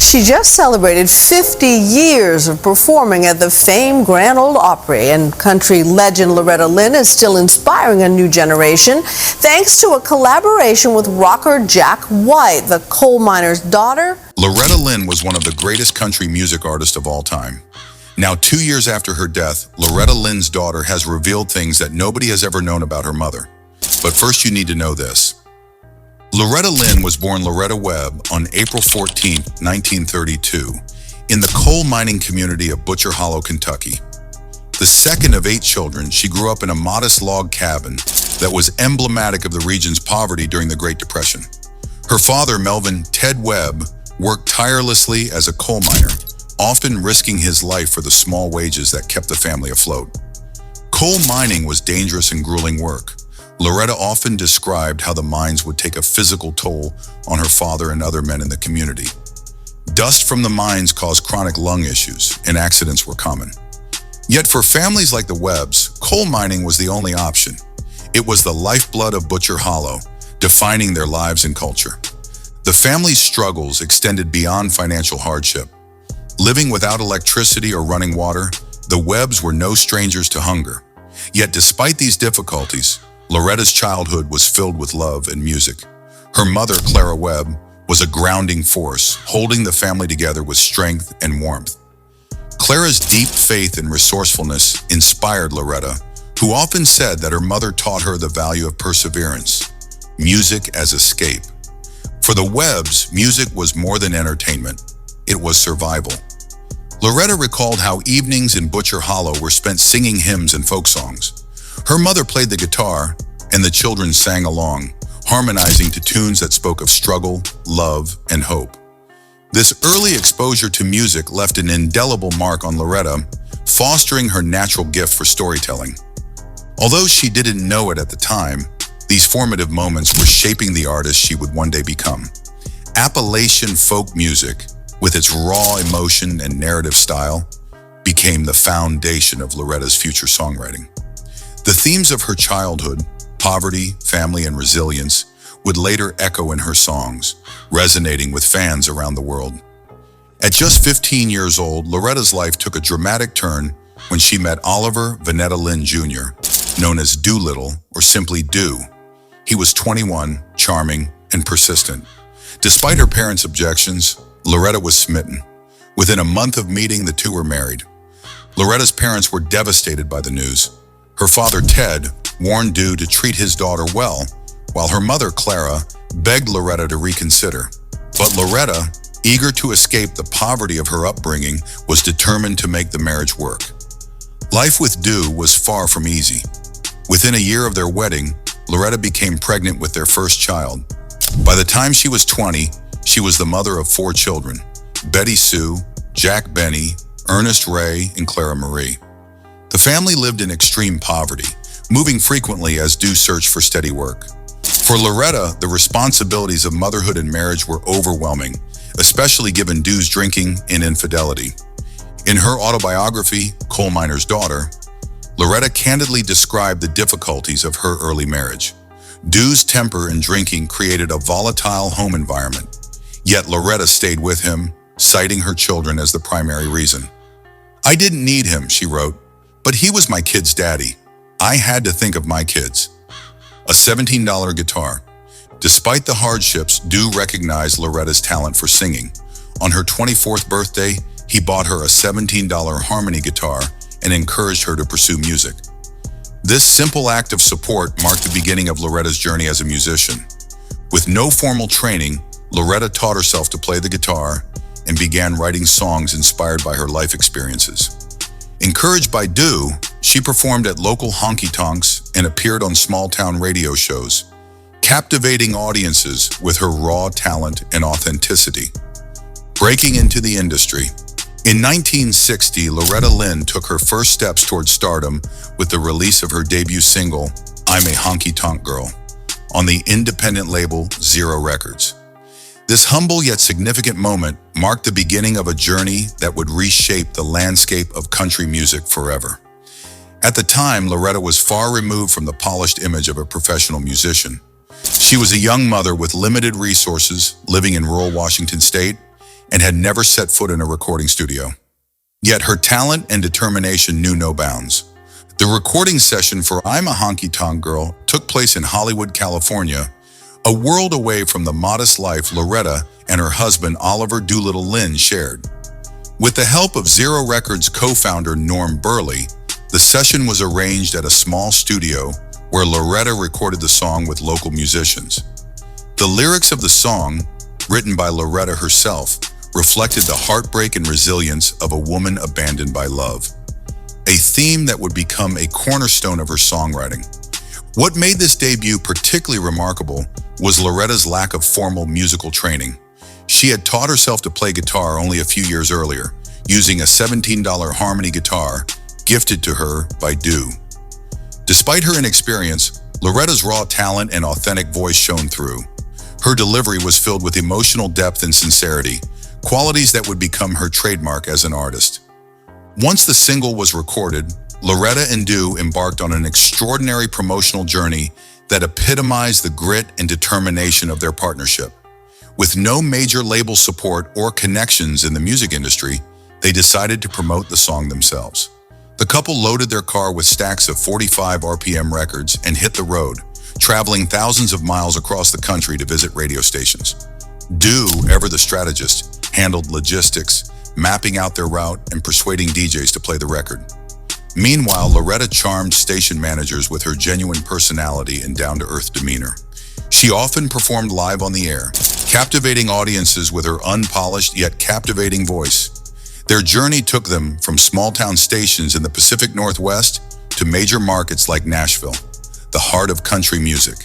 She just celebrated 50 years of performing at the famed Grand Ole Opry, and country legend Loretta Lynn is still inspiring a new generation thanks to a collaboration with rocker Jack White, the coal miner's daughter. Loretta Lynn was one of the greatest country music artists of all time. Now, 2 years after her death, Loretta Lynn's daughter has revealed things that nobody has ever known about her mother. But first, you need to know this. Loretta Lynn was born Loretta Webb on April 14, 1932, in the coal mining community of Butcher Hollow, Kentucky. The second of 8 children, she grew up in a modest log cabin that was emblematic of the region's poverty during the Great Depression. Her father, Melvin Ted Webb, worked tirelessly as a coal miner, often risking his life for the small wages that kept the family afloat. Coal mining was dangerous and grueling work. Loretta often described how the mines would take a physical toll on her father and other men in the community. Dust from the mines caused chronic lung issues, and accidents were common. Yet for families like the Webbs, coal mining was the only option. It was the lifeblood of Butcher Hollow, defining their lives and culture. The family's struggles extended beyond financial hardship. Living without electricity or running water, the Webbs were no strangers to hunger. Yet despite these difficulties, Loretta's childhood was filled with love and music. Her mother, Clara Webb, was a grounding force, holding the family together with strength and warmth. Clara's deep faith and resourcefulness inspired Loretta, who often said that her mother taught her the value of perseverance, music as escape. For the Webbs, music was more than entertainment. It was survival. Loretta recalled how evenings in Butcher Hollow were spent singing hymns and folk songs. Her mother played the guitar, and the children sang along, harmonizing to tunes that spoke of struggle, love, and hope. This early exposure to music left an indelible mark on Loretta, fostering her natural gift for storytelling. Although she didn't know it at the time, these formative moments were shaping the artist she would one day become. Appalachian folk music, with its raw emotion and narrative style, became the foundation of Loretta's future songwriting. The themes of her childhood, poverty, family, and resilience, would later echo in her songs, resonating with fans around the world. At just 15 years old, Loretta's life took a dramatic turn when she met Oliver Vanetta Lynn Jr., known as Doolittle, or simply Do. He was 21, charming, and persistent. Despite her parents' objections, Loretta was smitten. Within a month of meeting, the two were married. Loretta's parents were devastated by the news. Her father, Ted, warned Do to treat his daughter well, while her mother, Clara, begged Loretta to reconsider. But Loretta, eager to escape the poverty of her upbringing, was determined to make the marriage work. Life with Do was far from easy. Within a year of their wedding, Loretta became pregnant with their first child. By the time she was 20, she was the mother of 4 children: Betty Sue, Jack Benny, Ernest Ray, and Clara Marie. The family lived in extreme poverty, moving frequently as Do searched for steady work. For Loretta, the responsibilities of motherhood and marriage were overwhelming, especially given Do's drinking and infidelity. In her autobiography, Coal Miner's Daughter, Loretta candidly described the difficulties of her early marriage. Do's temper and drinking created a volatile home environment, yet Loretta stayed with him, citing her children as the primary reason. "I didn't need him," she wrote, "but he was my kid's daddy. I had to think of my kids." A $17 guitar. Despite the hardships, Do recognized Loretta's talent for singing. On her 24th birthday, he bought her a $17 harmony guitar and encouraged her to pursue music. This simple act of support marked the beginning of Loretta's journey as a musician. With no formal training, Loretta taught herself to play the guitar and began writing songs inspired by her life experiences. Encouraged by Do, she performed at local honky tonks and appeared on small-town radio shows, captivating audiences with her raw talent and authenticity. Breaking into the industry. In 1960, Loretta Lynn took her first steps toward stardom with the release of her debut single, "I'm a Honky Tonk Girl," on the independent label Zero Records. This humble yet significant moment marked the beginning of a journey that would reshape the landscape of country music forever. At the time, Loretta was far removed from the polished image of a professional musician. She was a young mother with limited resources living in rural Washington state, and had never set foot in a recording studio. Yet her talent and determination knew no bounds. The recording session for I'm a Honky Tonk Girl took place in Hollywood, California, a world away from the modest life Loretta and her husband Oliver Doolittle Lynn shared. With the help of Zero Records co-founder Norm Burley, the session was arranged at a small studio where Loretta recorded the song with local musicians. The lyrics of the song, written by Loretta herself, reflected the heartbreak and resilience of a woman abandoned by love, a theme that would become a cornerstone of her songwriting. What made this debut particularly remarkable was Loretta's lack of formal musical training. She had taught herself to play guitar only a few years earlier, using a $17 harmony guitar gifted to her by Dew. Despite her inexperience, Loretta's raw talent and authentic voice shone through. Her delivery was filled with emotional depth and sincerity, qualities that would become her trademark as an artist. Once the single was recorded, Loretta and Dew embarked on an extraordinary promotional journey that epitomized the grit and determination of their partnership. With no major label support or connections in the music industry, they decided to promote the song themselves. The couple loaded their car with stacks of 45 RPM records and hit the road, traveling thousands of miles across the country to visit radio stations. Dew, ever the strategist, handled logistics, mapping out their route and persuading DJs to play the record. Meanwhile, Loretta charmed station managers with her genuine personality and down-to-earth demeanor. She often performed live on the air, captivating audiences with her unpolished yet captivating voice. Their journey took them from small-town stations in the Pacific Northwest to major markets like Nashville, the heart of country music.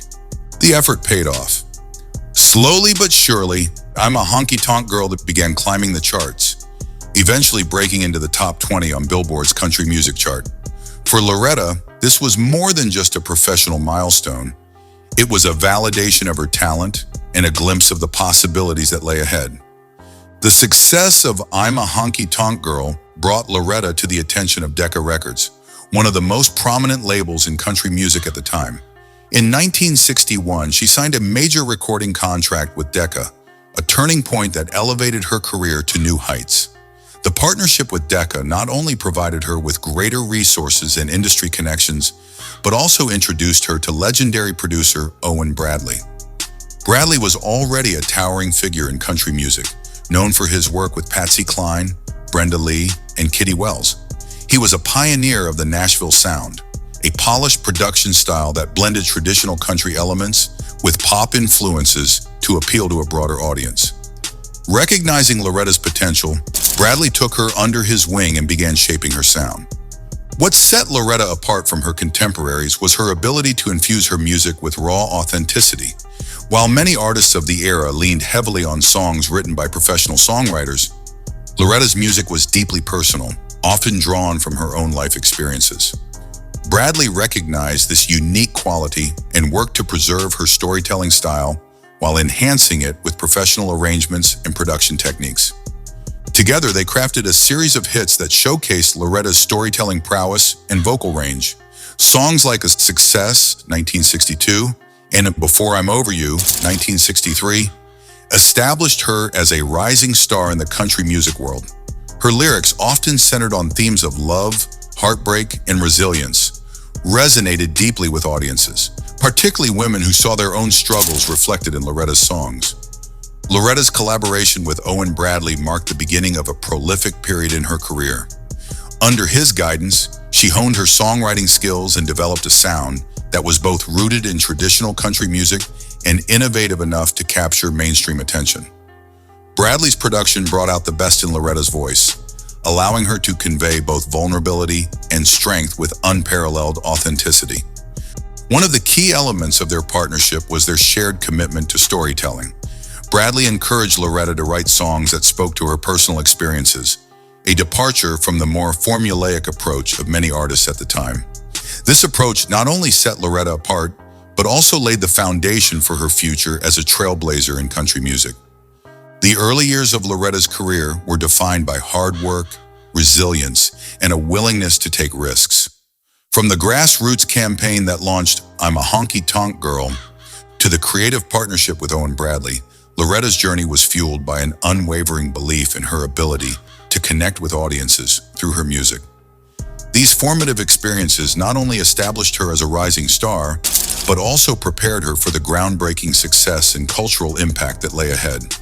The effort paid off. Slowly but surely, I'm a Honky Tonk Girl that began climbing the charts, eventually breaking into the top 20 on Billboard's country music chart. For Loretta, this was more than just a professional milestone. It was a validation of her talent and a glimpse of the possibilities that lay ahead. The success of I'm a Honky Tonk Girl brought Loretta to the attention of Decca Records, one of the most prominent labels in country music at the time. In 1961, she signed a major recording contract with Decca, a turning point that elevated her career to new heights. The partnership with Decca not only provided her with greater resources and industry connections, but also introduced her to legendary producer Owen Bradley. Bradley was already a towering figure in country music, known for his work with Patsy Cline, Brenda Lee, and Kitty Wells. He was a pioneer of the Nashville sound, a polished production style that blended traditional country elements with pop influences to appeal to a broader audience. Recognizing Loretta's potential, Bradley took her under his wing and began shaping her sound. What set Loretta apart from her contemporaries was her ability to infuse her music with raw authenticity. While many artists of the era leaned heavily on songs written by professional songwriters, Loretta's music was deeply personal, often drawn from her own life experiences. Bradley recognized this unique quality and worked to preserve her storytelling style while enhancing it with professional arrangements and production techniques. Together, they crafted a series of hits that showcased Loretta's storytelling prowess and vocal range. Songs like Success, 1962, and Before I'm Over You, 1963, established her as a rising star in the country music world. Her lyrics, often centered on themes of love, heartbreak, and resilience, resonated deeply with audiences, particularly women who saw their own struggles reflected in Loretta's songs. Loretta's collaboration with Owen Bradley marked the beginning of a prolific period in her career. Under his guidance, she honed her songwriting skills and developed a sound that was both rooted in traditional country music and innovative enough to capture mainstream attention. Bradley's production brought out the best in Loretta's voice, allowing her to convey both vulnerability and strength with unparalleled authenticity. One of the key elements of their partnership was their shared commitment to storytelling. Bradley encouraged Loretta to write songs that spoke to her personal experiences, a departure from the more formulaic approach of many artists at the time. This approach not only set Loretta apart, but also laid the foundation for her future as a trailblazer in country music. The early years of Loretta's career were defined by hard work, resilience, and a willingness to take risks. From the grassroots campaign that launched I'm a Honky Tonk Girl to the creative partnership with Owen Bradley, Loretta's journey was fueled by an unwavering belief in her ability to connect with audiences through her music. These formative experiences not only established her as a rising star, but also prepared her for the groundbreaking success and cultural impact that lay ahead.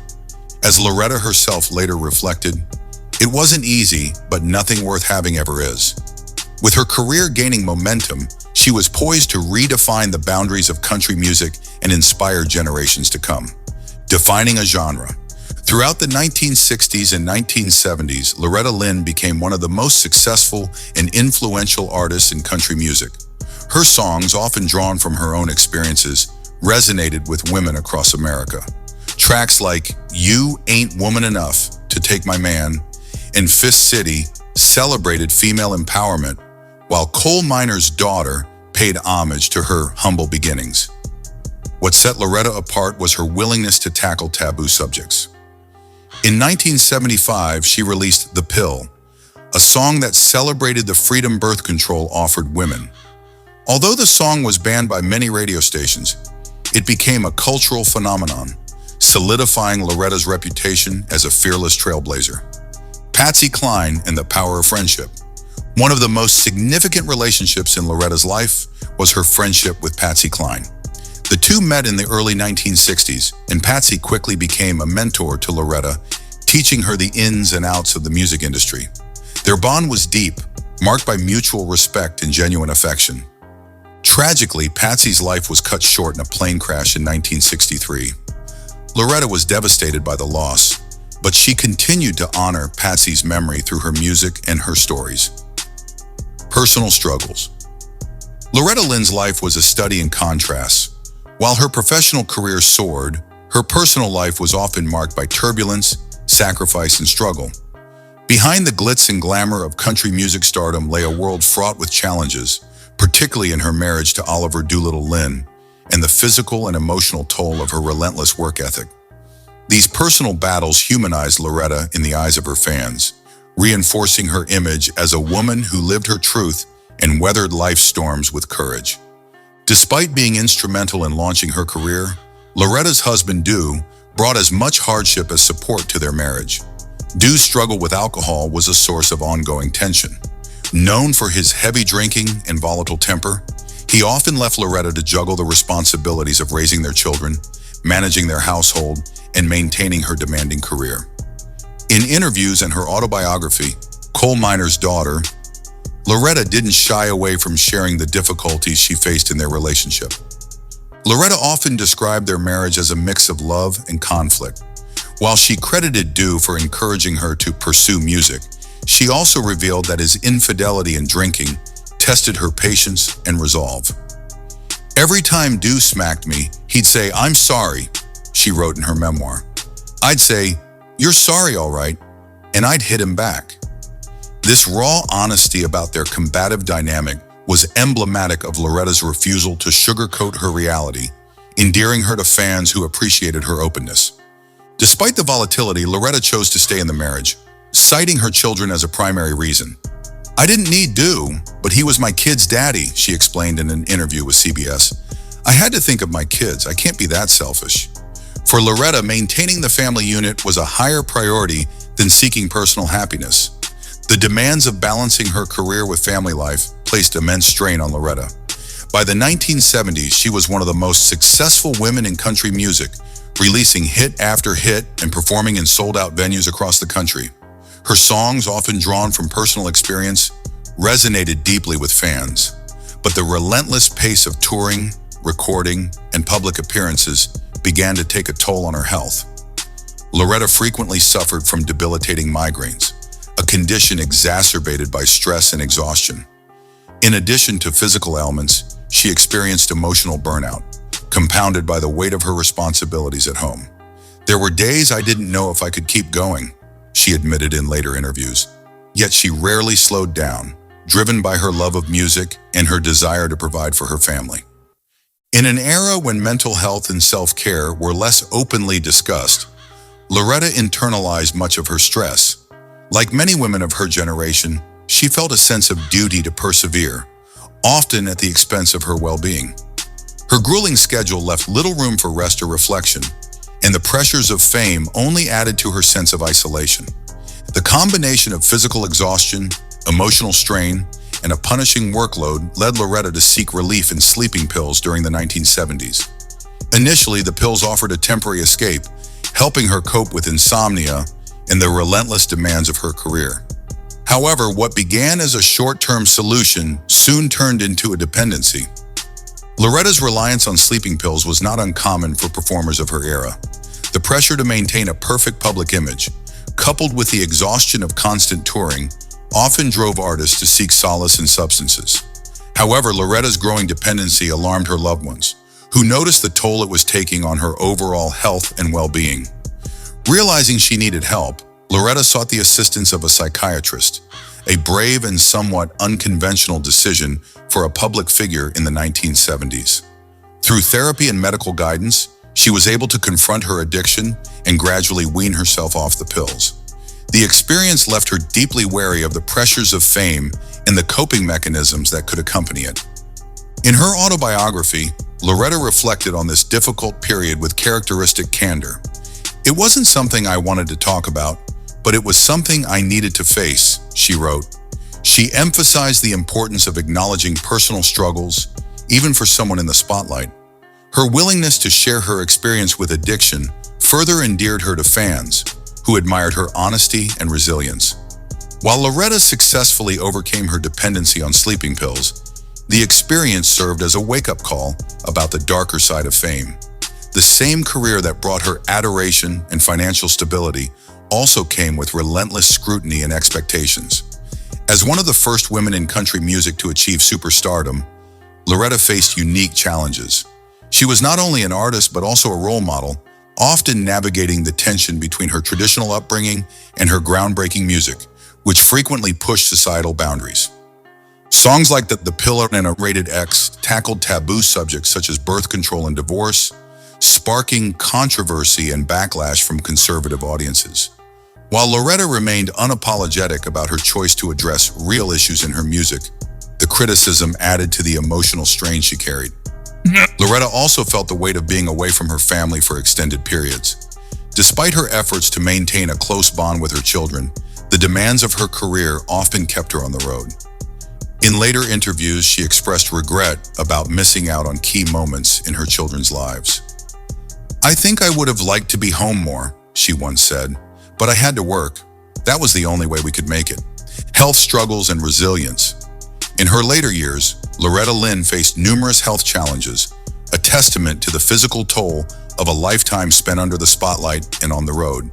As Loretta herself later reflected, "It wasn't easy, but nothing worth having ever is." With her career gaining momentum, she was poised to redefine the boundaries of country music and inspire generations to come. Defining a genre. Throughout the 1960s and 1970s, Loretta Lynn became one of the most successful and influential artists in country music. Her songs, often drawn from her own experiences, resonated with women across America. Tracks like "You Ain't Woman Enough to Take My Man" and "Fist City" celebrated female empowerment, while Coal Miner's Daughter paid homage to her humble beginnings. What set Loretta apart was her willingness to tackle taboo subjects. In 1975, she released "The Pill," a song that celebrated the freedom birth control offered women. Although the song was banned by many radio stations, it became a cultural phenomenon, solidifying Loretta's reputation as a fearless trailblazer. Patsy Cline and the Power of Friendship. One of the most significant relationships in Loretta's life was her friendship with Patsy Cline. The two met in the early 1960s, and Patsy quickly became a mentor to Loretta, teaching her the ins and outs of the music industry. Their bond was deep, marked by mutual respect and genuine affection. Tragically, Patsy's life was cut short in a plane crash in 1963. Loretta was devastated by the loss, but she continued to honor Patsy's memory through her music and her stories. Personal struggles. Loretta Lynn's life was a study in contrasts. While her professional career soared, her personal life was often marked by turbulence, sacrifice, and struggle. Behind the glitz and glamour of country music stardom lay a world fraught with challenges, particularly in her marriage to Oliver Doolittle Lynn, and the physical and emotional toll of her relentless work ethic. These personal battles humanized Loretta in the eyes of her fans, reinforcing her image as a woman who lived her truth and weathered life's storms with courage. Despite being instrumental in launching her career, Loretta's husband, Dew, brought as much hardship as support to their marriage. Dew's struggle with alcohol was a source of ongoing tension. Known for his heavy drinking and volatile temper, he often left Loretta to juggle the responsibilities of raising their children, managing their household, and maintaining her demanding career. In interviews and her autobiography, Coal Miner's Daughter, Loretta didn't shy away from sharing the difficulties she faced in their relationship. Loretta often described their marriage as a mix of love and conflict. While she credited Dew for encouraging her to pursue music, she also revealed that his infidelity and drinking tested her patience and resolve. "Every time Dew smacked me, he'd say, 'I'm sorry,'" she wrote in her memoir. "I'd say, 'You're sorry, all right,' and I'd hit him back." This raw honesty about their combative dynamic was emblematic of Loretta's refusal to sugarcoat her reality, endearing her to fans who appreciated her openness. Despite the volatility, Loretta chose to stay in the marriage, citing her children as a primary reason. "I didn't need Dew, but he was my kid's daddy," she explained in an interview with CBS. "I had to think of my kids. I can't be that selfish." For Loretta, maintaining the family unit was a higher priority than seeking personal happiness. The demands of balancing her career with family life placed immense strain on Loretta. By the 1970s, she was one of the most successful women in country music, releasing hit after hit and performing in sold-out venues across the country. Her songs, often drawn from personal experience, resonated deeply with fans. But the relentless pace of touring, recording, and public appearances began to take a toll on her health. Loretta frequently suffered from debilitating migraines, a condition exacerbated by stress and exhaustion. In addition to physical ailments, she experienced emotional burnout, compounded by the weight of her responsibilities at home. "There were days I didn't know if I could keep going," she admitted in later interviews. Yet she rarely slowed down, driven by her love of music and her desire to provide for her family. In an era when mental health and self-care were less openly discussed, Loretta internalized much of her stress. Like many women of her generation, she felt a sense of duty to persevere, often at the expense of her well-being. Her grueling schedule left little room for rest or reflection, and the pressures of fame only added to her sense of isolation. The combination of physical exhaustion, emotional strain, and a punishing workload led Loretta to seek relief in sleeping pills during the 1970s. Initially, the pills offered a temporary escape, helping her cope with insomnia and the relentless demands of her career. However, what began as a short-term solution soon turned into a dependency. Loretta's reliance on sleeping pills was not uncommon for performers of her era. The pressure to maintain a perfect public image, coupled with the exhaustion of constant touring, often drove artists to seek solace in substances. However, Loretta's growing dependency alarmed her loved ones, who noticed the toll it was taking on her overall health and well-being. Realizing she needed help, Loretta sought the assistance of a psychiatrist, a brave and somewhat unconventional decision for a public figure in the 1970s. Through therapy and medical guidance, she was able to confront her addiction and gradually wean herself off the pills. The experience left her deeply wary of the pressures of fame and the coping mechanisms that could accompany it. In her autobiography, Loretta reflected on this difficult period with characteristic candor. "It wasn't something I wanted to talk about, but it was something I needed to face," she wrote. She emphasized the importance of acknowledging personal struggles, even for someone in the spotlight. Her willingness to share her experience with addiction further endeared her to fans, who admired her honesty and resilience. While Loretta successfully overcame her dependency on sleeping pills, the experience served as a wake-up call about the darker side of fame. The same career that brought her adoration and financial stability also came with relentless scrutiny and expectations. As one of the first women in country music to achieve superstardom, Loretta faced unique challenges. She was not only an artist but also a role model, often navigating the tension between her traditional upbringing and her groundbreaking music, which frequently pushed societal boundaries. Songs like The Pillar and a Rated X tackled taboo subjects such as birth control and divorce, sparking controversy and backlash from conservative audiences. While Loretta remained unapologetic about her choice to address real issues in her music, the criticism added to the emotional strain she carried. Loretta also felt the weight of being away from her family for extended periods. Despite her efforts to maintain a close bond with her children, the demands of her career often kept her on the road. In later interviews, she expressed regret about missing out on key moments in her children's lives. "I think I would have liked to be home more," she once said, "but I had to work. That was the only way we could make it." Health struggles and resilience. In her later years, Loretta Lynn faced numerous health challenges, a testament to the physical toll of a lifetime spent under the spotlight and on the road.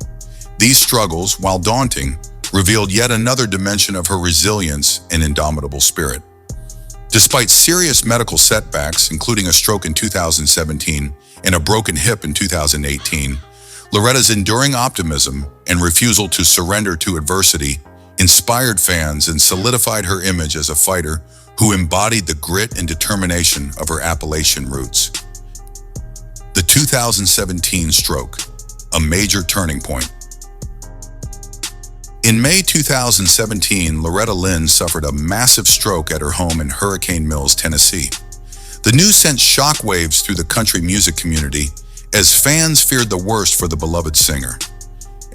These struggles, while daunting, revealed yet another dimension of her resilience and indomitable spirit. Despite serious medical setbacks, including a stroke in 2017 and a broken hip in 2018, Loretta's enduring optimism and refusal to surrender to adversity inspired fans and solidified her image as a fighter who embodied the grit and determination of her Appalachian roots. The 2017 stroke, a major turning point. In May 2017, Loretta Lynn suffered a massive stroke at her home in Hurricane Mills, Tennessee. The news sent shockwaves through the country music community as fans feared the worst for the beloved singer.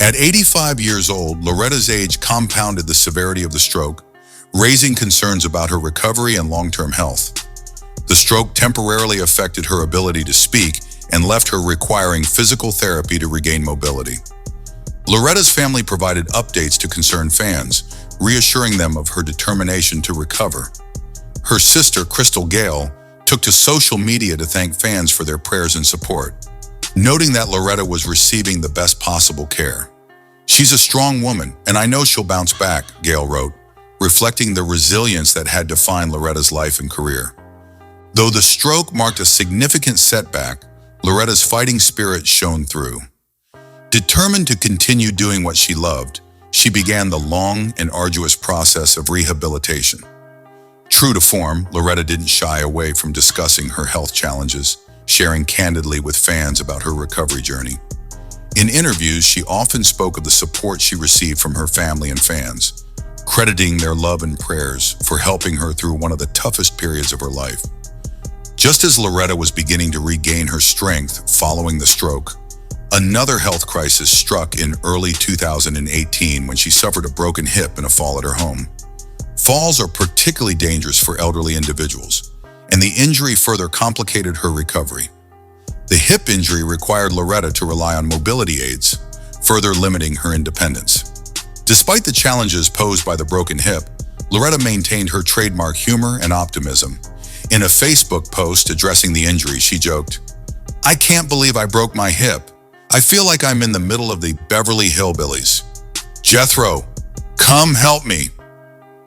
At 85 years old, Loretta's age compounded the severity of the stroke, raising concerns about her recovery and long-term health. The stroke temporarily affected her ability to speak and left her requiring physical therapy to regain mobility. Loretta's family provided updates to concerned fans, reassuring them of her determination to recover. Her sister, Crystal Gale, took to social media to thank fans for their prayers and support, noting that Loretta was receiving the best possible care. "She's a strong woman, and I know she'll bounce back," Gale wrote, reflecting the resilience that had defined Loretta's life and career. Though the stroke marked a significant setback, Loretta's fighting spirit shone through. Determined to continue doing what she loved, she began the long and arduous process of rehabilitation. True to form, Loretta didn't shy away from discussing her health challenges, sharing candidly with fans about her recovery journey. In interviews, she often spoke of the support she received from her family and fans, crediting their love and prayers for helping her through one of the toughest periods of her life. Just as Loretta was beginning to regain her strength following the stroke, Another health crisis struck in early 2018 when she suffered a broken hip in a fall at her home. Falls are particularly dangerous for elderly individuals, and the injury further complicated her recovery. The hip injury required Loretta to rely on mobility aids, further limiting her independence. Despite the challenges posed by the broken hip, Loretta maintained her trademark humor and optimism. In a Facebook post addressing the injury, she joked, "I can't believe I broke my hip. I feel like I'm in the middle of the Beverly Hillbillies. Jethro, come help me."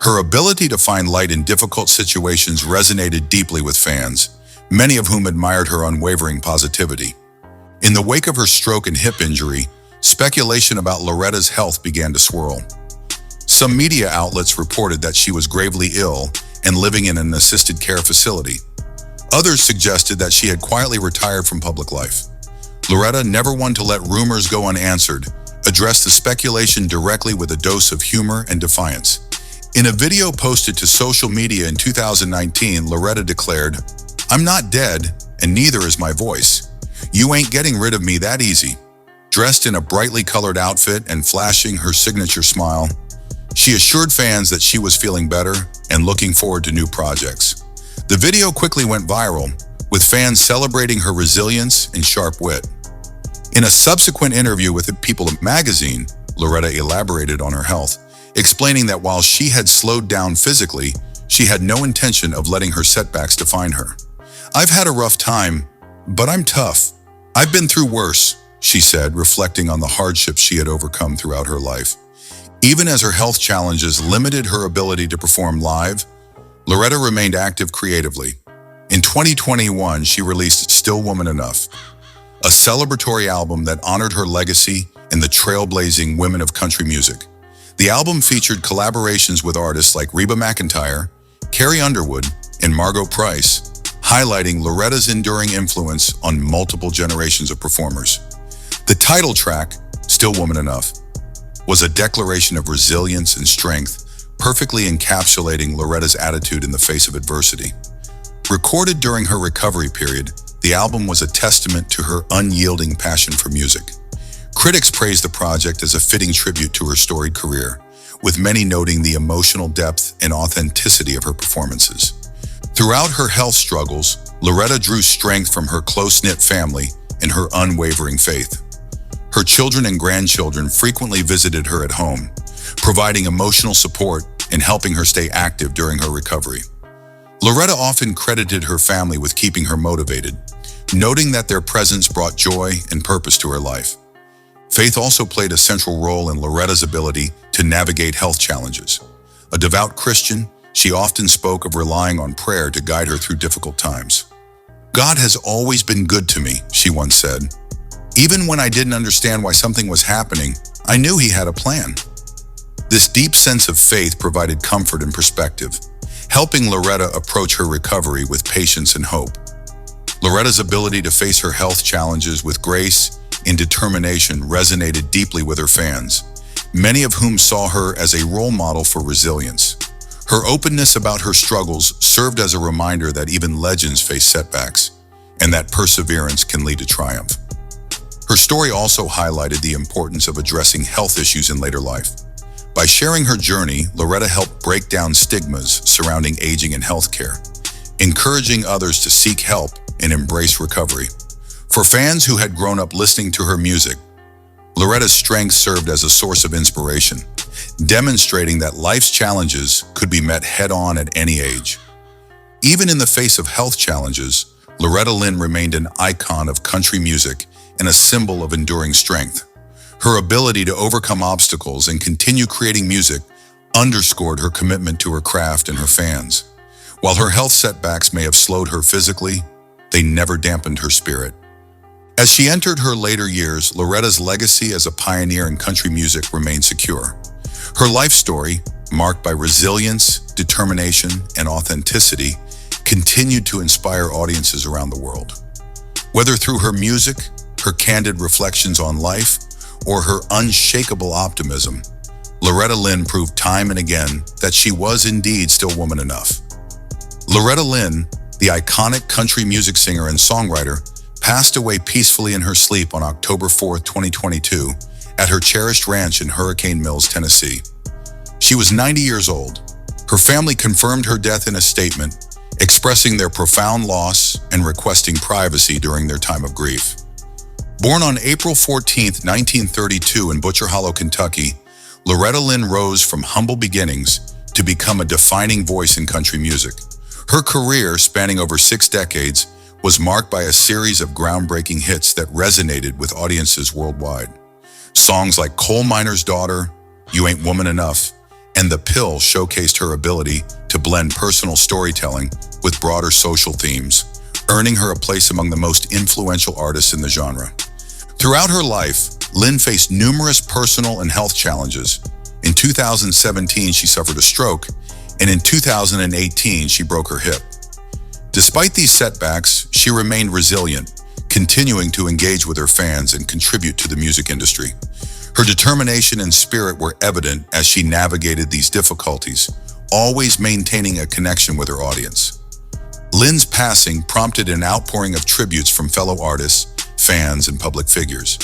Her ability to find light in difficult situations resonated deeply with fans, many of whom admired her unwavering positivity. In the wake of her stroke and hip injury, speculation about Loretta's health began to swirl. Some media outlets reported that she was gravely ill and living in an assisted care facility. Others suggested that she had quietly retired from public life. Loretta, never one to let rumors go unanswered, addressed the speculation directly with a dose of humor and defiance. In a video posted to social media in 2019, Loretta declared, "I'm not dead, and neither is my voice. You ain't getting rid of me that easy." Dressed in a brightly colored outfit and flashing her signature smile, she assured fans that she was feeling better and looking forward to new projects. The video quickly went viral, with fans celebrating her resilience and sharp wit. In a subsequent interview with the People magazine, Loretta elaborated on her health, explaining that while she had slowed down physically, she had no intention of letting her setbacks define her. "I've had a rough time, but I'm tough. I've been through worse," she said, reflecting on the hardships she had overcome throughout her life. Even as her health challenges limited her ability to perform live, Loretta remained active creatively. In 2021, she released Still Woman Enough, a celebratory album that honored her legacy and the trailblazing women of country music. The album featured collaborations with artists like Reba McEntire, Carrie Underwood, and Margot Price, highlighting Loretta's enduring influence on multiple generations of performers. The title track, Still Woman Enough, was a declaration of resilience and strength, perfectly encapsulating Loretta's attitude in the face of adversity. Recorded during her recovery period, the album was a testament to her unyielding passion for music. Critics praised the project as a fitting tribute to her storied career, with many noting the emotional depth and authenticity of her performances. Throughout her health struggles, Loretta drew strength from her close-knit family and her unwavering faith. Her children and grandchildren frequently visited her at home, providing emotional support and helping her stay active during her recovery. Loretta often credited her family with keeping her motivated, noting that their presence brought joy and purpose to her life. Faith also played a central role in Loretta's ability to navigate health challenges. A devout Christian, she often spoke of relying on prayer to guide her through difficult times. "God has always been good to me," she once said. "Even when I didn't understand why something was happening, I knew He had a plan." This deep sense of faith provided comfort and perspective, helping Loretta approach her recovery with patience and hope. Loretta's ability to face her health challenges with grace and determination resonated deeply with her fans, many of whom saw her as a role model for resilience. Her openness about her struggles served as a reminder that even legends face setbacks, and that perseverance can lead to triumph. Her story also highlighted the importance of addressing health issues in later life. By sharing her journey, Loretta helped break down stigmas surrounding aging and healthcare, encouraging others to seek help and embrace recovery. For fans who had grown up listening to her music, Loretta's strength served as a source of inspiration, demonstrating that life's challenges could be met head-on at any age. Even in the face of health challenges, Loretta Lynn remained an icon of country music and a symbol of enduring strength. Her ability to overcome obstacles and continue creating music underscored her commitment to her craft and her fans. While her health setbacks may have slowed her physically, they never dampened her spirit. As she entered her later years, Loretta's legacy as a pioneer in country music remained secure. Her life story, marked by resilience, determination, and authenticity, continued to inspire audiences around the world. Whether through her music, her candid reflections on life, or her unshakable optimism, Loretta Lynn proved time and again that she was indeed still woman enough. Loretta Lynn, the iconic country music singer and songwriter, passed away peacefully in her sleep on October 4, 2022, at her cherished ranch in Hurricane Mills, Tennessee. She was 90 years old. Her family confirmed her death in a statement, expressing their profound loss and requesting privacy during their time of grief. Born on April 14, 1932 in Butcher Hollow, Kentucky, Loretta Lynn rose from humble beginnings to become a defining voice in country music. Her career, spanning over 6 decades, was marked by a series of groundbreaking hits that resonated with audiences worldwide. Songs like Coal Miner's Daughter, You Ain't Woman Enough, and The Pill showcased her ability to blend personal storytelling with broader social themes, earning her a place among the most influential artists in the genre. Throughout her life, Lynn faced numerous personal and health challenges. In 2017, she suffered a stroke, and in 2018, she broke her hip. Despite these setbacks, she remained resilient, continuing to engage with her fans and contribute to the music industry. Her determination and spirit were evident as she navigated these difficulties, always maintaining a connection with her audience. Lynn's passing prompted an outpouring of tributes from fellow artists, fans, and public figures.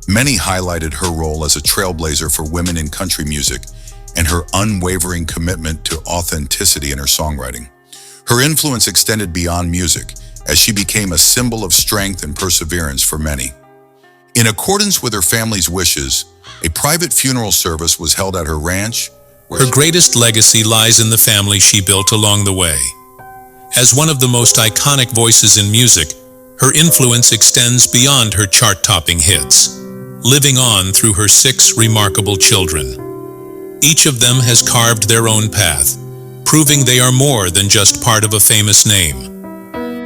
Many highlighted her role as a trailblazer for women in country music and her unwavering commitment to authenticity in her songwriting. Her influence extended beyond music as she became a symbol of strength and perseverance for many. In accordance with her family's wishes, a private funeral service was held at her ranch. Her greatest legacy lies in the family she built along the way. As one of the most iconic voices in music, her influence extends beyond her chart-topping hits, living on through her 6 remarkable children. Each of them has carved their own path, proving they are more than just part of a famous name.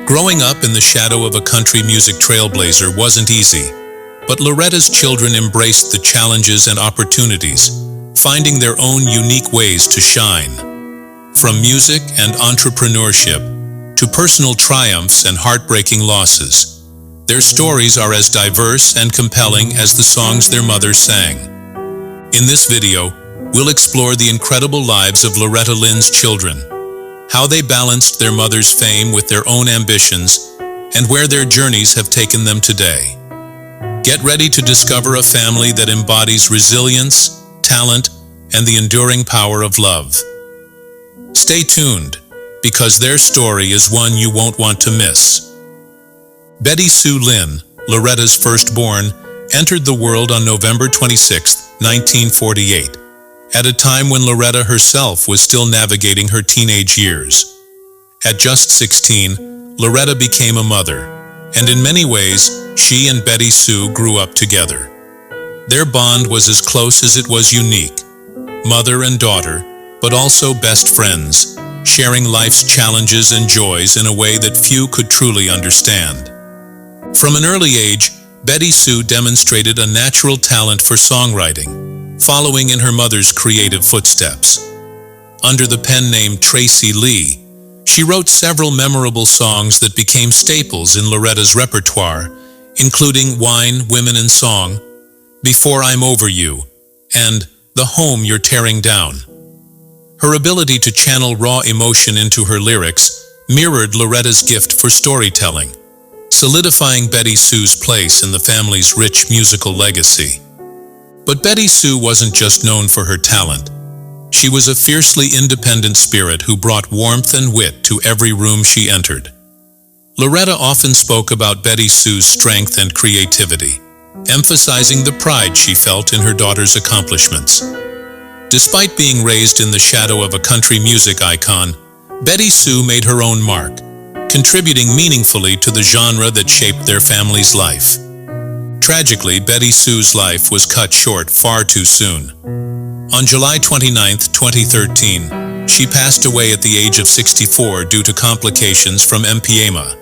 Growing up in the shadow of a country music trailblazer wasn't easy, but Loretta's children embraced the challenges and opportunities, finding their own unique ways to shine. From music and entrepreneurship to personal triumphs and heartbreaking losses, their stories are as diverse and compelling as the songs their mothers sang. In this video, we'll explore the incredible lives of Loretta Lynn's children, how they balanced their mother's fame with their own ambitions, and where their journeys have taken them today. Get ready to discover a family that embodies resilience, talent, and the enduring power of love. Stay tuned, because their story is one you won't want to miss. Betty Sue Lynn, Loretta's firstborn, entered the world on November 26, 1948, at a time when Loretta herself was still navigating her teenage years. At just 16, Loretta became a mother, and in many ways, she and Betty Sue grew up together. Their bond was as close as it was unique, mother and daughter, but also best friends, sharing life's challenges and joys in a way that few could truly understand. From an early age, Betty Sue demonstrated a natural talent for songwriting, following in her mother's creative footsteps. Under the pen name Tracy Lee, she wrote several memorable songs that became staples in Loretta's repertoire, including Wine, Women and Song, Before I'm Over You, and The Home You're Tearing Down. Her ability to channel raw emotion into her lyrics mirrored Loretta's gift for storytelling, solidifying Betty Sue's place in the family's rich musical legacy. But Betty Sue wasn't just known for her talent. She was a fiercely independent spirit who brought warmth and wit to every room she entered. Loretta often spoke about Betty Sue's strength and creativity, emphasizing the pride she felt in her daughter's accomplishments. Despite being raised in the shadow of a country music icon, Betty Sue made her own mark, contributing meaningfully to the genre that shaped their family's life. Tragically, Betty Sue's life was cut short far too soon. On July 29, 2013, she passed away at the age of 64 due to complications from emphysema,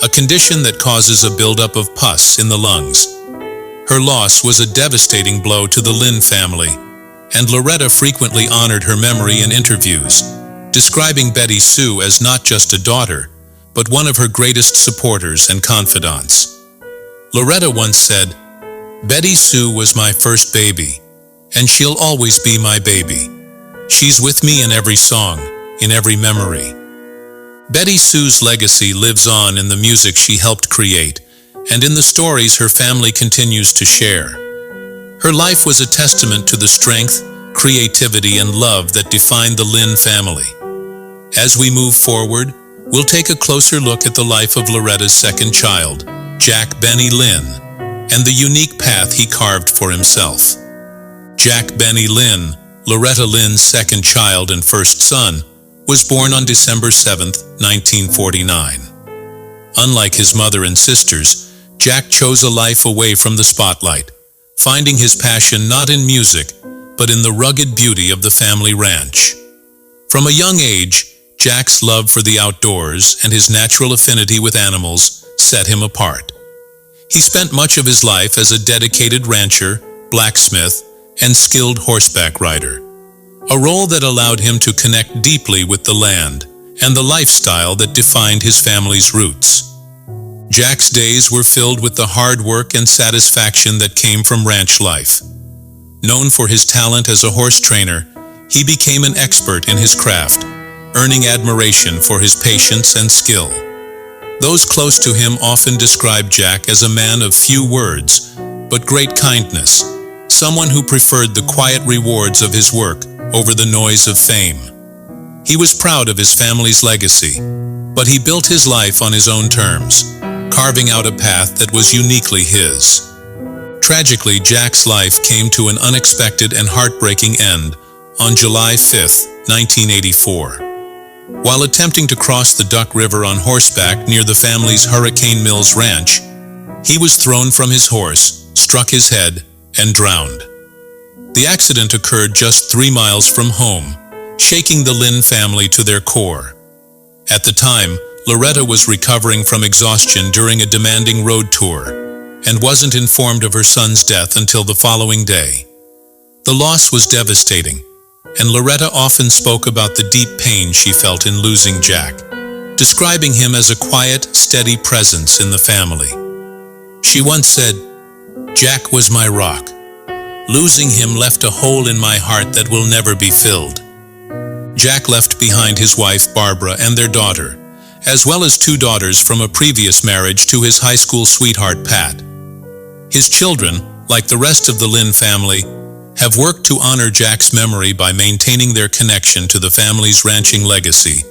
a condition that causes a buildup of pus in the lungs. Her loss was a devastating blow to the Lynn family, and Loretta frequently honored her memory in interviews, describing Betty Sue as not just a daughter, but one of her greatest supporters and confidants. Loretta once said, "Betty Sue was my first baby, and she'll always be my baby. She's with me in every song, in every memory." Betty Sue's legacy lives on in the music she helped create, and in the stories her family continues to share. Her life was a testament to the strength, creativity, and love that defined the Lynn family. As we move forward, we'll take a closer look at the life of Loretta's second child, Jack Benny Lynn, and the unique path he carved for himself. Jack Benny Lynn, Loretta Lynn's second child and first son, was born on December 7, 1949. Unlike his mother and sisters, Jack chose a life away from the spotlight, finding his passion not in music, but in the rugged beauty of the family ranch. From a young age, Jack's love for the outdoors and his natural affinity with animals set him apart. He spent much of his life as a dedicated rancher, blacksmith, and skilled horseback rider, a role that allowed him to connect deeply with the land and the lifestyle that defined his family's roots. Jack's days were filled with the hard work and satisfaction that came from ranch life. Known for his talent as a horse trainer, he became an expert in his craft, earning admiration for his patience and skill. Those close to him often described Jack as a man of few words, but great kindness, someone who preferred the quiet rewards of his work over the noise of fame. He was proud of his family's legacy, but he built his life on his own terms, carving out a path that was uniquely his. Tragically, Jack's life came to an unexpected and heartbreaking end on July 5, 1984. While attempting to cross the Duck River on horseback near the family's Hurricane Mills ranch, he was thrown from his horse, struck his head, and drowned. The accident occurred just 3 miles from home, shaking the Lynn family to their core. At the time, Loretta was recovering from exhaustion during a demanding road tour and wasn't informed of her son's death until the following day. The loss was devastating, and Loretta often spoke about the deep pain she felt in losing Jack, describing him as a quiet, steady presence in the family. She once said, "Jack was my rock. Losing him left a hole in my heart that will never be filled." Jack left behind his wife Barbara and their daughter, as well as 2 daughters from a previous marriage to his high school sweetheart Pat. His children, like the rest of the Lynn family, have worked to honor Jack's memory by maintaining their connection to the family's ranching legacy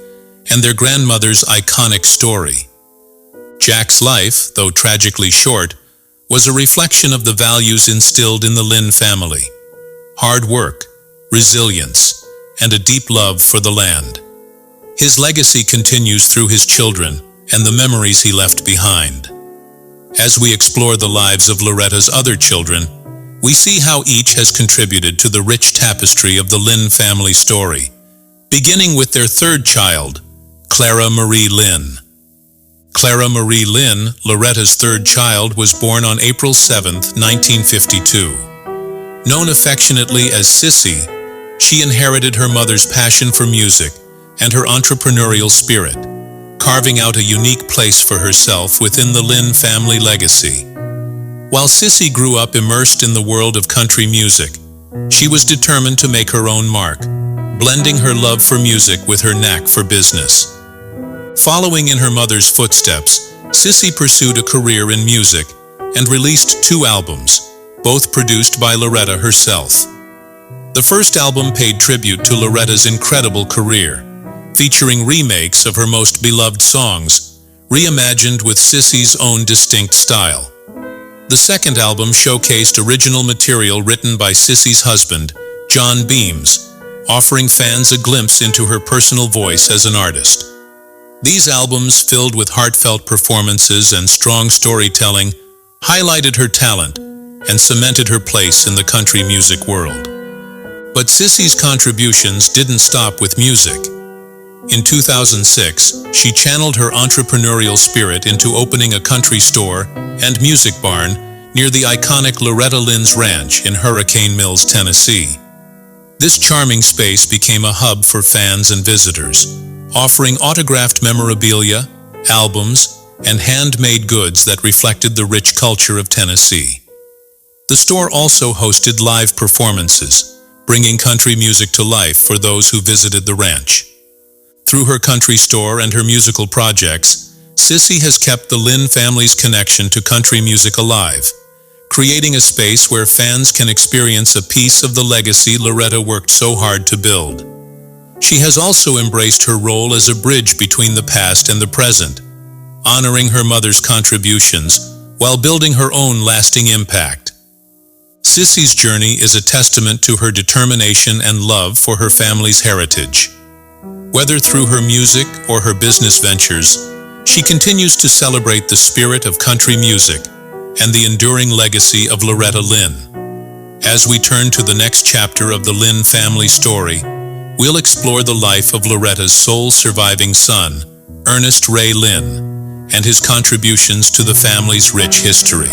and their grandmother's iconic story. Jack's life, though tragically short, was a reflection of the values instilled in the Lynn family: hard work, resilience, and a deep love for the land. His legacy continues through his children and the memories he left behind. As we explore the lives of Loretta's other children, we see how each has contributed to the rich tapestry of the Lynn family story, beginning with their third child, Clara Marie Lynn. Clara Marie Lynn, Loretta's third child, was born on April 7, 1952. Known affectionately as Sissy, she inherited her mother's passion for music and her entrepreneurial spirit, carving out a unique place for herself within the Lynn family legacy. While Sissy grew up immersed in the world of country music, she was determined to make her own mark, blending her love for music with her knack for business. Following in her mother's footsteps, Sissy pursued a career in music and released 2 albums, both produced by Loretta herself. The first album paid tribute to Loretta's incredible career, featuring remakes of her most beloved songs, reimagined with Sissy's own distinct style. The second album showcased original material written by Sissy's husband, John Beams, offering fans a glimpse into her personal voice as an artist. These albums, filled with heartfelt performances and strong storytelling, highlighted her talent and cemented her place in the country music world. But Sissy's contributions didn't stop with music. In 2006, she channeled her entrepreneurial spirit into opening a country store and music barn near the iconic Loretta Lynn's ranch in Hurricane Mills, Tennessee. This charming space became a hub for fans and visitors, offering autographed memorabilia, albums, and handmade goods that reflected the rich culture of Tennessee. The store also hosted live performances, bringing country music to life for those who visited the ranch. Through her country store and her musical projects, Sissy has kept the Lynn family's connection to country music alive, creating a space where fans can experience a piece of the legacy Loretta worked so hard to build. She has also embraced her role as a bridge between the past and the present, honoring her mother's contributions while building her own lasting impact. Sissy's journey is a testament to her determination and love for her family's heritage. Whether through her music or her business ventures, she continues to celebrate the spirit of country music and the enduring legacy of Loretta Lynn. As we turn to the next chapter of the Lynn family story, we'll explore the life of Loretta's sole surviving son, Ernest Ray Lynn, and his contributions to the family's rich history.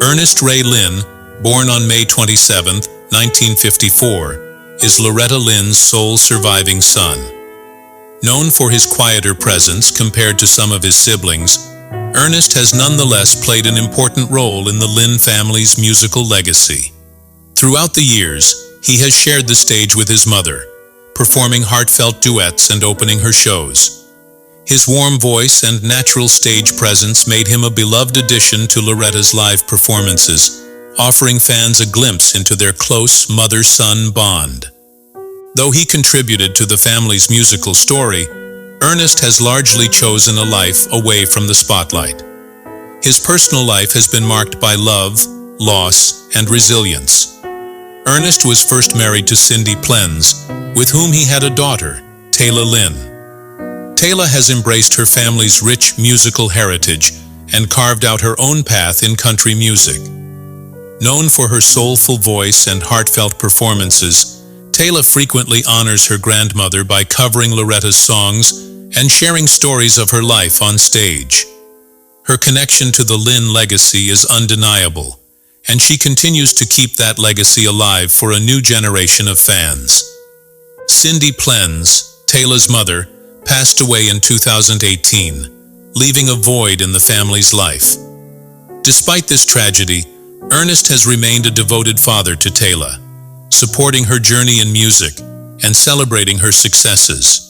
Ernest Ray Lynn, born on May 27, 1954, is Loretta Lynn's sole surviving son. Known for his quieter presence compared to some of his siblings, Ernest has nonetheless played an important role in the Lynn family's musical legacy. Throughout the years, he has shared the stage with his mother, performing heartfelt duets and opening her shows. His warm voice and natural stage presence made him a beloved addition to Loretta's live performances, offering fans a glimpse into their close mother-son bond. Though he contributed to the family's musical story, Ernest has largely chosen a life away from the spotlight. His personal life has been marked by love, loss, and resilience. Ernest was first married to Cindy Plenz, with whom he had a daughter, Taylor Lynn. Taylor has embraced her family's rich musical heritage and carved out her own path in country music. Known for her soulful voice and heartfelt performances, Taylor frequently honors her grandmother by covering Loretta's songs and sharing stories of her life on stage. Her connection to the Lynn legacy is undeniable, and she continues to keep that legacy alive for a new generation of fans. Cindy Plenz, Taylor's mother, passed away in 2018, leaving a void in the family's life. Despite this tragedy, Ernest has remained a devoted father to Taylor, supporting her journey in music and celebrating her successes.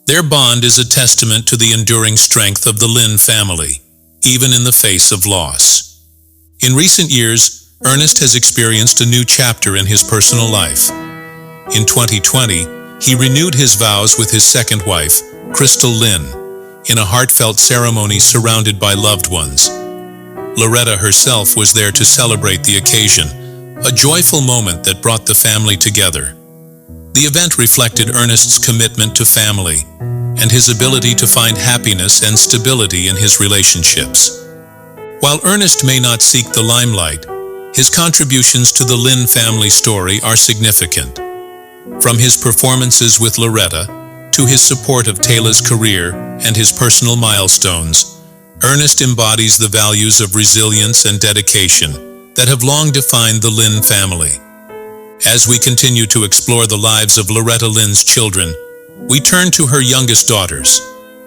Their bond is a testament to the enduring strength of the Lynn family, even in the face of loss. In recent years, Ernest has experienced a new chapter in his personal life. In 2020, he renewed his vows with his second wife, Crystal Lynn, in a heartfelt ceremony surrounded by loved ones. Loretta herself was there to celebrate the occasion, a joyful moment that brought the family together. The event reflected Ernest's commitment to family and his ability to find happiness and stability in his relationships. While Ernest may not seek the limelight, his contributions to the Lynn family story are significant. From his performances with Loretta to his support of Taylor's career and his personal milestones, Ernest embodies the values of resilience and dedication that have long defined the Lynn family. As we continue to explore the lives of Loretta Lynn's children, we turn to her youngest daughters,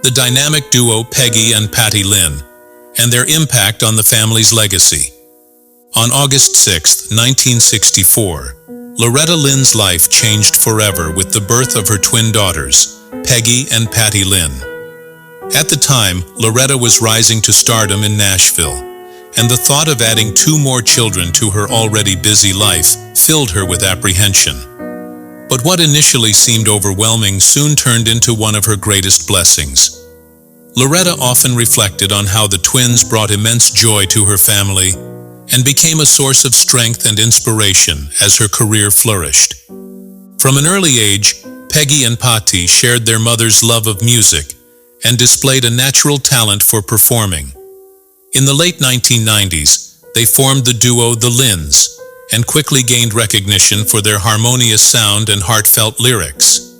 the dynamic duo Peggy and Patty Lynn, and their impact on the family's legacy. On August 6, 1964, Loretta Lynn's life changed forever with the birth of her twin daughters, Peggy and Patty Lynn. At the time, Loretta was rising to stardom in Nashville, and the thought of adding two more children to her already busy life filled her with apprehension. But what initially seemed overwhelming soon turned into one of her greatest blessings. Loretta often reflected on how the twins brought immense joy to her family and became a source of strength and inspiration as her career flourished. From an early age, Peggy and Patty shared their mother's love of music and displayed a natural talent for performing. In the late 1990s, they formed the duo The Lynns and quickly gained recognition for their harmonious sound and heartfelt lyrics.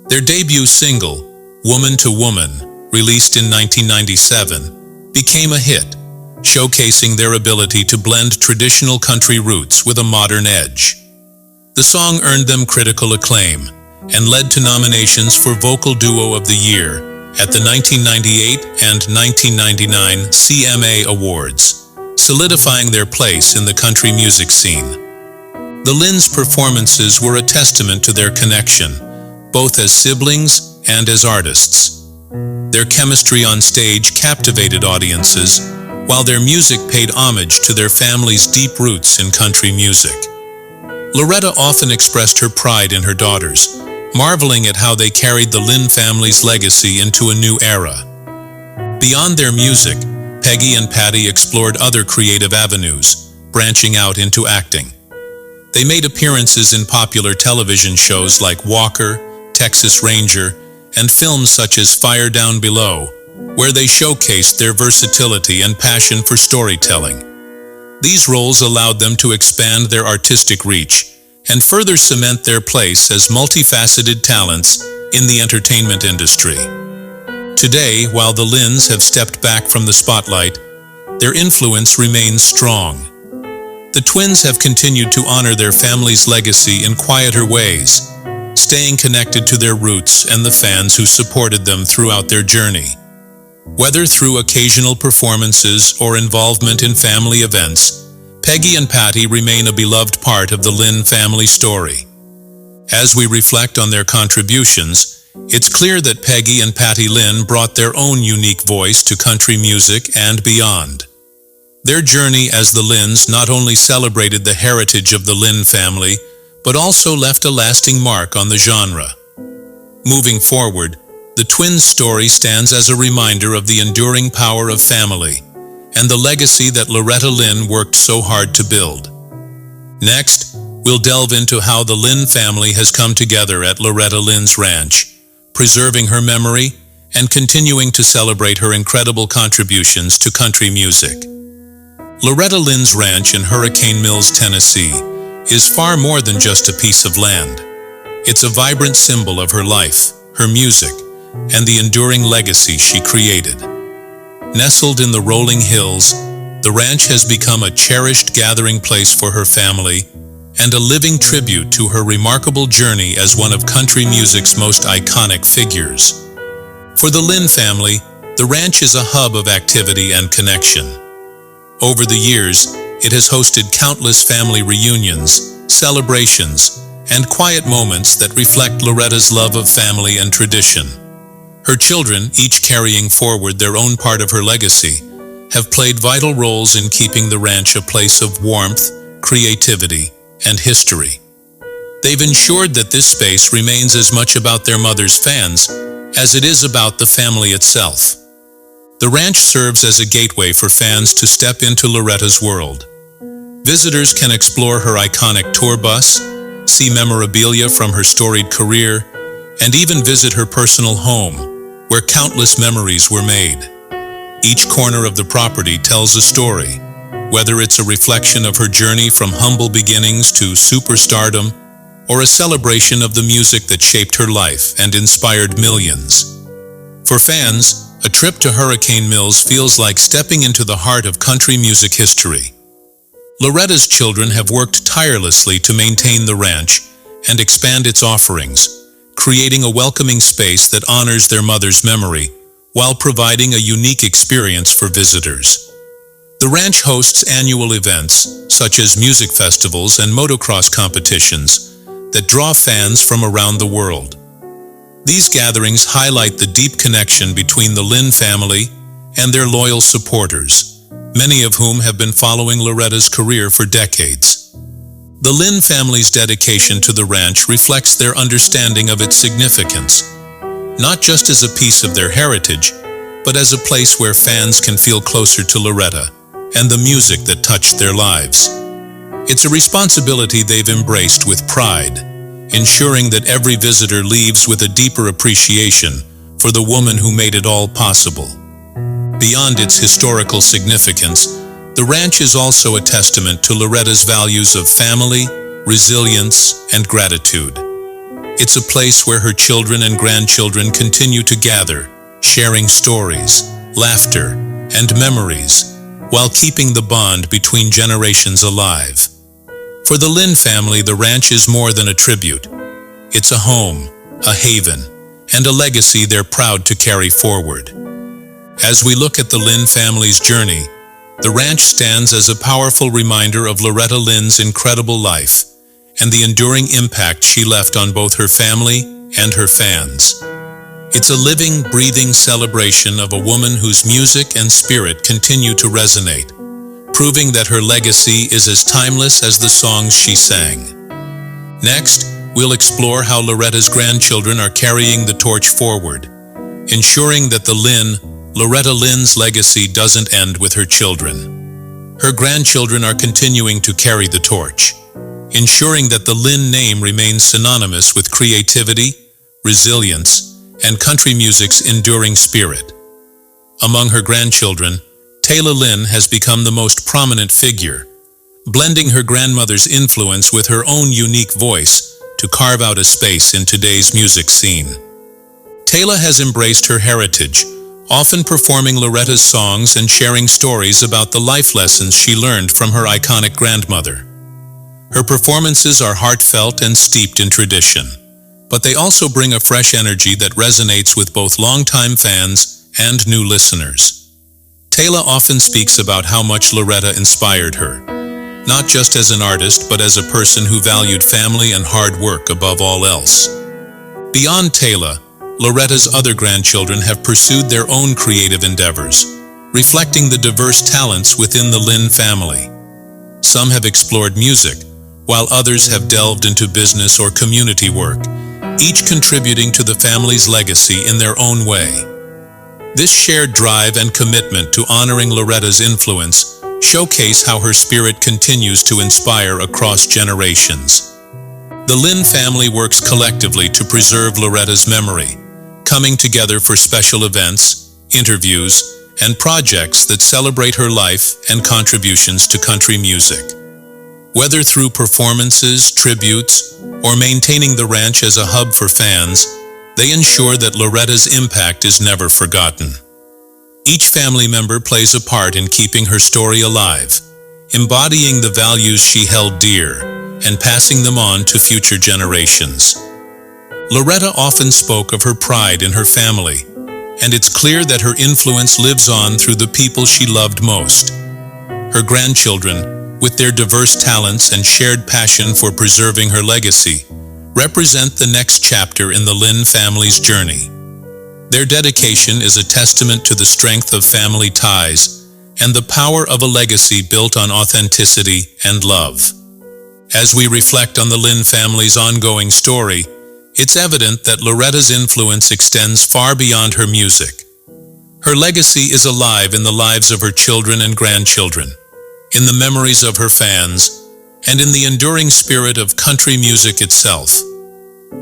Their debut single, Woman to Woman, released in 1997, became a hit, showcasing their ability to blend traditional country roots with a modern edge. The song earned them critical acclaim and led to nominations for Vocal Duo of the Year at the 1998 and 1999 CMA Awards, solidifying their place in the country music scene. The Lynn's performances were a testament to their connection, both as siblings and as artists. Their chemistry on stage captivated audiences, while their music paid homage to their family's deep roots in country music. Loretta often expressed her pride in her daughters, marveling at how they carried the Lynn family's legacy into a new era. Beyond their music, Peggy and Patty explored other creative avenues, branching out into acting. They made appearances in popular television shows like Walker, Texas Ranger, and films such as Fire Down Below, where they showcased their versatility and passion for storytelling. These roles allowed them to expand their artistic reach and further cement their place as multifaceted talents in the entertainment industry. Today, while the Lynns have stepped back from the spotlight, their influence remains strong. The twins have continued to honor their family's legacy in quieter ways, staying connected to their roots and the fans who supported them throughout their journey. Whether through occasional performances or involvement in family events, Peggy and Patty remain a beloved part of the Lynn family story. As we reflect on their contributions, it's clear that Peggy and Patty Lynn brought their own unique voice to country music and beyond. Their journey as the Lynns not only celebrated the heritage of the Lynn family, but also left a lasting mark on the genre. Moving forward, the twins' story stands as a reminder of the enduring power of family and the legacy that Loretta Lynn worked so hard to build. Next, we'll delve into how the Lynn family has come together at Loretta Lynn's ranch, preserving her memory and continuing to celebrate her incredible contributions to country music. Loretta Lynn's ranch in Hurricane Mills, Tennessee, is far more than just a piece of land. It's a vibrant symbol of her life, her music, and the enduring legacy she created. Nestled in the rolling hills, the ranch has become a cherished gathering place for her family and a living tribute to her remarkable journey as one of country music's most iconic figures. For the Lynn family, the ranch is a hub of activity and connection. Over the years, it has hosted countless family reunions, celebrations, and quiet moments that reflect Loretta's love of family and tradition. Her children, each carrying forward their own part of her legacy, have played vital roles in keeping the ranch a place of warmth, creativity, and history. They've ensured that this space remains as much about their mother's fans as it is about the family itself. The ranch serves as a gateway for fans to step into Loretta's world. Visitors can explore her iconic tour bus, see memorabilia from her storied career, and even visit her personal home, where countless memories were made. Each corner of the property tells a story, whether it's a reflection of her journey from humble beginnings to superstardom, or a celebration of the music that shaped her life and inspired millions. For fans, a trip to Hurricane Mills feels like stepping into the heart of country music history. Loretta's children have worked tirelessly to maintain the ranch and expand its offerings, creating a welcoming space that honors their mother's memory while providing a unique experience for visitors. The ranch hosts annual events, such as music festivals and motocross competitions, that draw fans from around the world. These gatherings highlight the deep connection between the Lynn family and their loyal supporters, many of whom have been following Loretta's career for decades. The Lynn family's dedication to the ranch reflects their understanding of its significance, not just as a piece of their heritage, but as a place where fans can feel closer to Loretta and the music that touched their lives. It's a responsibility they've embraced with pride, ensuring that every visitor leaves with a deeper appreciation for the woman who made it all possible. Beyond its historical significance, the ranch is also a testament to Loretta's values of family, resilience, and gratitude. It's a place where her children and grandchildren continue to gather, sharing stories, laughter, and memories, while keeping the bond between generations alive. For the Lynn family, the ranch is more than a tribute. It's a home, a haven, and a legacy they're proud to carry forward. As we look at the Lynn family's journey, the ranch stands as a powerful reminder of Loretta Lynn's incredible life and the enduring impact she left on both her family and her fans. It's a living, breathing celebration of a woman whose music and spirit continue to resonate, proving that her legacy is as timeless as the songs she sang. Next, we'll explore how Loretta's grandchildren are carrying the torch forward, ensuring that Loretta Lynn's legacy doesn't end with her children. Her grandchildren are continuing to carry the torch, ensuring that the Lynn name remains synonymous with creativity, resilience, and country music's enduring spirit. Among her grandchildren, Loretta Lynn has become the most prominent figure, blending her grandmother's influence with her own unique voice to carve out a space in today's music scene. Loretta has embraced her heritage, often performing Loretta's songs and sharing stories about the life lessons she learned from her iconic grandmother. Her performances are heartfelt and steeped in tradition, but they also bring a fresh energy that resonates with both longtime fans and new listeners. Loretta often speaks about how much Loretta inspired her, not just as an artist but as a person who valued family and hard work above all else. Beyond Loretta, Loretta's other grandchildren have pursued their own creative endeavors, reflecting the diverse talents within the Lynn family. Some have explored music, while others have delved into business or community work, each contributing to the family's legacy in their own way. This shared drive and commitment to honoring Loretta's influence showcase how her spirit continues to inspire across generations. The Lynn family works collectively to preserve Loretta's memory, coming together for special events, interviews, and projects that celebrate her life and contributions to country music. Whether through performances, tributes, or maintaining the ranch as a hub for fans, they ensure that Loretta's impact is never forgotten. Each family member plays a part in keeping her story alive, embodying the values she held dear and passing them on to future generations. Loretta often spoke of her pride in her family, and it's clear that her influence lives on through the people she loved most. Her grandchildren, with their diverse talents and shared passion for preserving her legacy, represent the next chapter in the Lynn family's journey. Their dedication is a testament to the strength of family ties and the power of a legacy built on authenticity and love. As we reflect on the Lynn family's ongoing story, it's evident that Loretta's influence extends far beyond her music. Her legacy is alive in the lives of her children and grandchildren, in the memories of her fans, and in the enduring spirit of country music itself.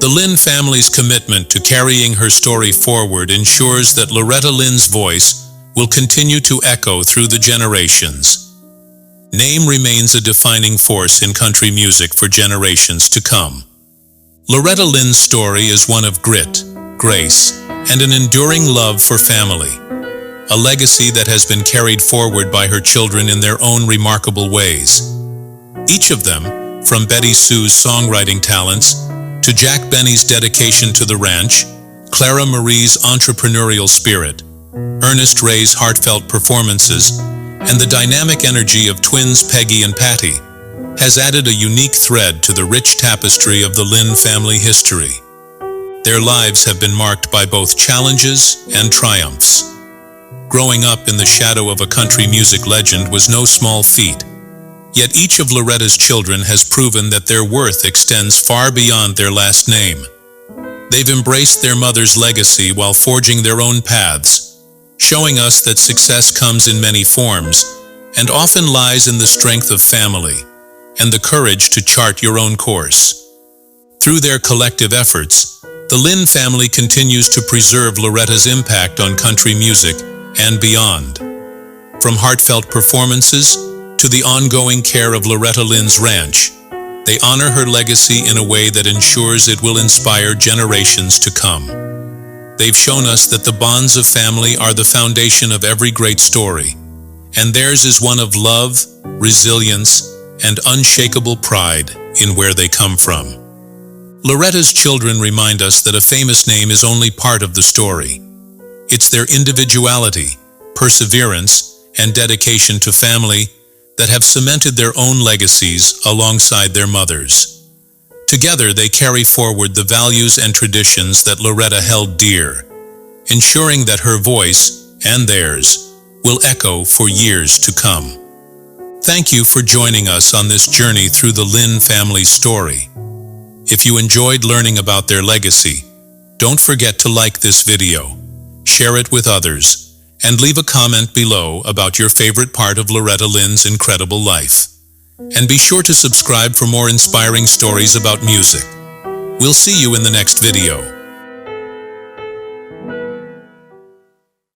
The Lynn family's commitment to carrying her story forward ensures that Loretta Lynn's voice will continue to echo through the generations. Name remains a defining force in country music for generations to come. Loretta Lynn's story is one of grit, grace, and an enduring love for family, a legacy that has been carried forward by her children in their own remarkable ways. Each of them, from Betty Sue's songwriting talents to Jack Benny's dedication to the ranch, Clara Marie's entrepreneurial spirit, Ernest Ray's heartfelt performances, and the dynamic energy of twins Peggy and Patty, has added a unique thread to the rich tapestry of the Lynn family history. Their lives have been marked by both challenges and triumphs. Growing up in the shadow of a country music legend was no small feat, yet each of Loretta's children has proven that their worth extends far beyond their last name. They've embraced their mother's legacy while forging their own paths, showing us that success comes in many forms and often lies in the strength of family and the courage to chart your own course. Through their collective efforts, the Lynn family continues to preserve Loretta's impact on country music and beyond. From heartfelt performances to the ongoing care of Loretta Lynn's ranch, they honor her legacy in a way that ensures it will inspire generations to come. They've shown us that the bonds of family are the foundation of every great story, and theirs is one of love, resilience, and unshakable pride in where they come from. Loretta's children remind us that a famous name is only part of the story. It's their individuality, perseverance, and dedication to family that have cemented their own legacies alongside their mothers. Together, they carry forward the values and traditions that Loretta held dear, ensuring that her voice, and theirs, will echo for years to come. Thank you for joining us on this journey through the Lynn family's story. If you enjoyed learning about their legacy, don't forget to like this video, share it with others, and leave a comment below about your favorite part of Loretta Lynn's incredible life. And be sure to subscribe for more inspiring stories about music. We'll see you in the next video.